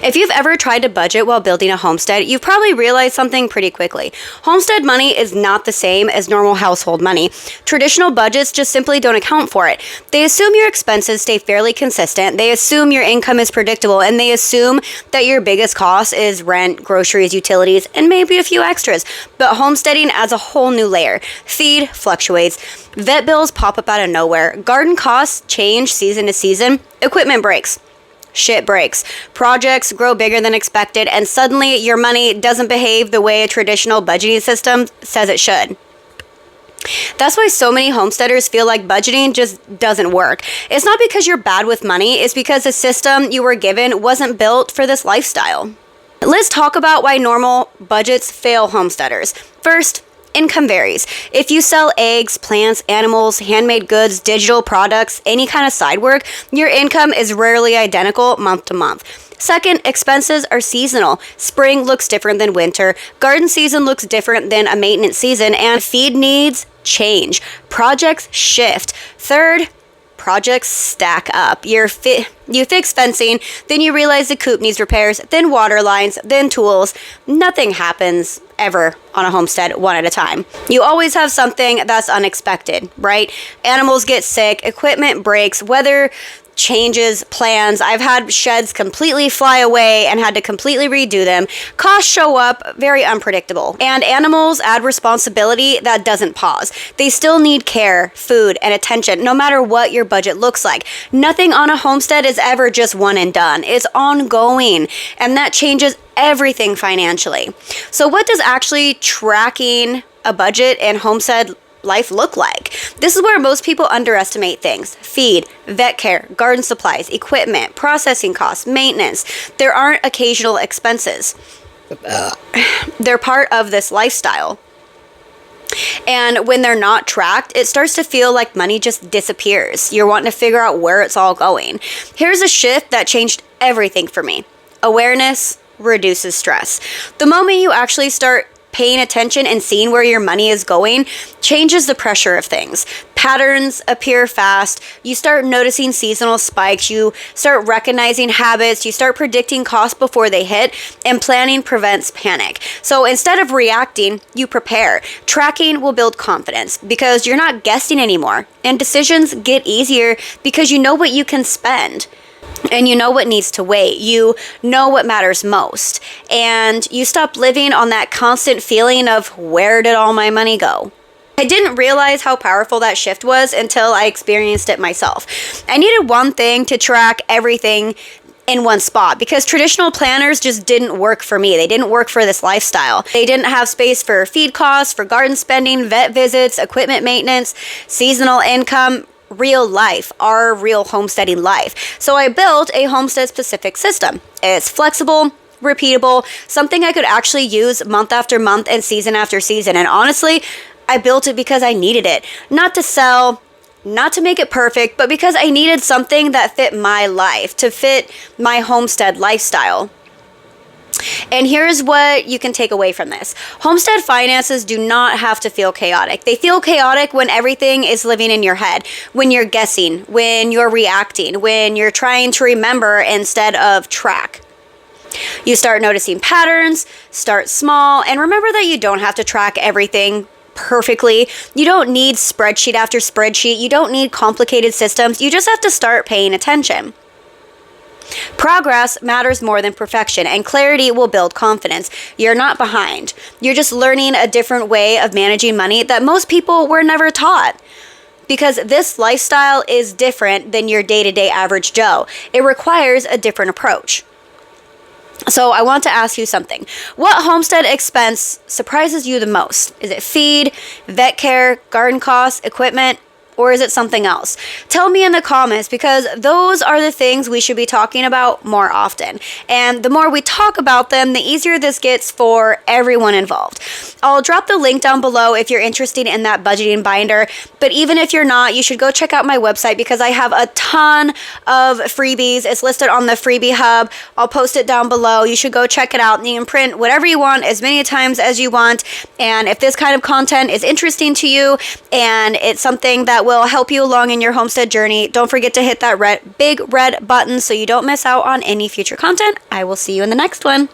If you've ever tried to budget while building a homestead, you've probably realized something pretty quickly. Homestead money is not the same as normal household money. Traditional budgets just simply don't account for it. They assume your expenses stay fairly consistent, they assume your income is predictable, and they assume that your biggest cost is rent, groceries, utilities, and maybe a few extras. But homesteading adds a whole new layer. Feed fluctuates. Vet bills pop up out of nowhere. Garden costs change season to season. Equipment breaks. Shit breaks. Projects grow bigger than expected, and suddenly your money doesn't behave the way a traditional budgeting system says it should. That's why so many homesteaders feel like budgeting just doesn't work. It's not because you're bad with money, it's because the system you were given wasn't built for this lifestyle. Let's talk about why normal budgets fail homesteaders. First, income varies. If you sell eggs, plants, animals, handmade goods, digital products, any kind of side work, your income is rarely identical month to month. Second, expenses are seasonal. Spring looks different than winter. Garden season looks different than a maintenance season, and feed needs change. Projects shift. Third, projects stack up. You fix fencing, then you realize the coop needs repairs, then water lines, then tools. Nothing happens ever on a homestead one at a time. You always have something that's unexpected, right? Animals get sick, equipment breaks, weather changes, plans. I've had sheds completely fly away and had to completely redo them. Costs show up, very unpredictable. And animals add responsibility that doesn't pause. They still need care, food, and attention, no matter what your budget looks like. Nothing on a homestead is ever just one and done. It's ongoing, and that changes everything financially. So what does actually tracking a budget and homestead life look like? This is where most people underestimate things. Feed, vet care, garden supplies, equipment, processing costs, maintenance. There aren't occasional expenses. They're part of this lifestyle. And when they're not tracked, it starts to feel like money just disappears. You're wanting to figure out where it's all going. Here's a shift that changed everything for me. Awareness reduces stress. The moment you actually start paying attention and seeing where your money is going changes the pressure of things. Patterns appear fast. You start noticing seasonal spikes. You start recognizing habits. You start predicting costs before they hit, and planning prevents panic. So instead of reacting, you prepare. Tracking will build confidence because you're not guessing anymore, and decisions get easier because you know what you can spend. And you know what needs to wait. You know what matters most. And you stop living on that constant feeling of, where did all my money go? I didn't realize how powerful that shift was until I experienced it myself. I needed one thing to track everything in one spot because traditional planners just didn't work for me. They didn't work for this lifestyle. They didn't have space for feed costs, for garden spending, vet visits, equipment maintenance, seasonal income, real life, our real homesteading life. So I built a homestead specific system. It's flexible, repeatable, something I could actually use month after month and season after season. And honestly, I built it because I needed it. Not to sell, not to make it perfect, but because I needed something that fit my life, to fit my homestead lifestyle. And here's what you can take away from this. Homestead finances do not have to feel chaotic. They feel chaotic when everything is living in your head, when you're guessing, when you're reacting, when you're trying to remember instead of track. You start noticing patterns, start small, and remember that you don't have to track everything perfectly. You don't need spreadsheet after spreadsheet. You don't need complicated systems. You just have to start paying attention. Progress matters more than perfection, and clarity will build confidence. You're not behind. You're just learning a different way of managing money that most people were never taught. Because this lifestyle is different than your day-to-day average Joe. It requires a different approach. So I want to ask you something. What homestead expense surprises you the most? Is it feed, vet care, garden costs, equipment? Or is it something else? Tell me in the comments, because those are the things we should be talking about more often. And the more we talk about them, the easier this gets for everyone involved. I'll drop the link down below if you're interested in that budgeting binder. But even if you're not, you should go check out my website because I have a ton of freebies. It's listed on the freebie hub. I'll post it down below. You should go check it out. You can print whatever you want as many times as you want. And if this kind of content is interesting to you and it's something that will help you along in your homestead journey. Don't forget to hit that big red button so you don't miss out on any future content. I will see you in the next one.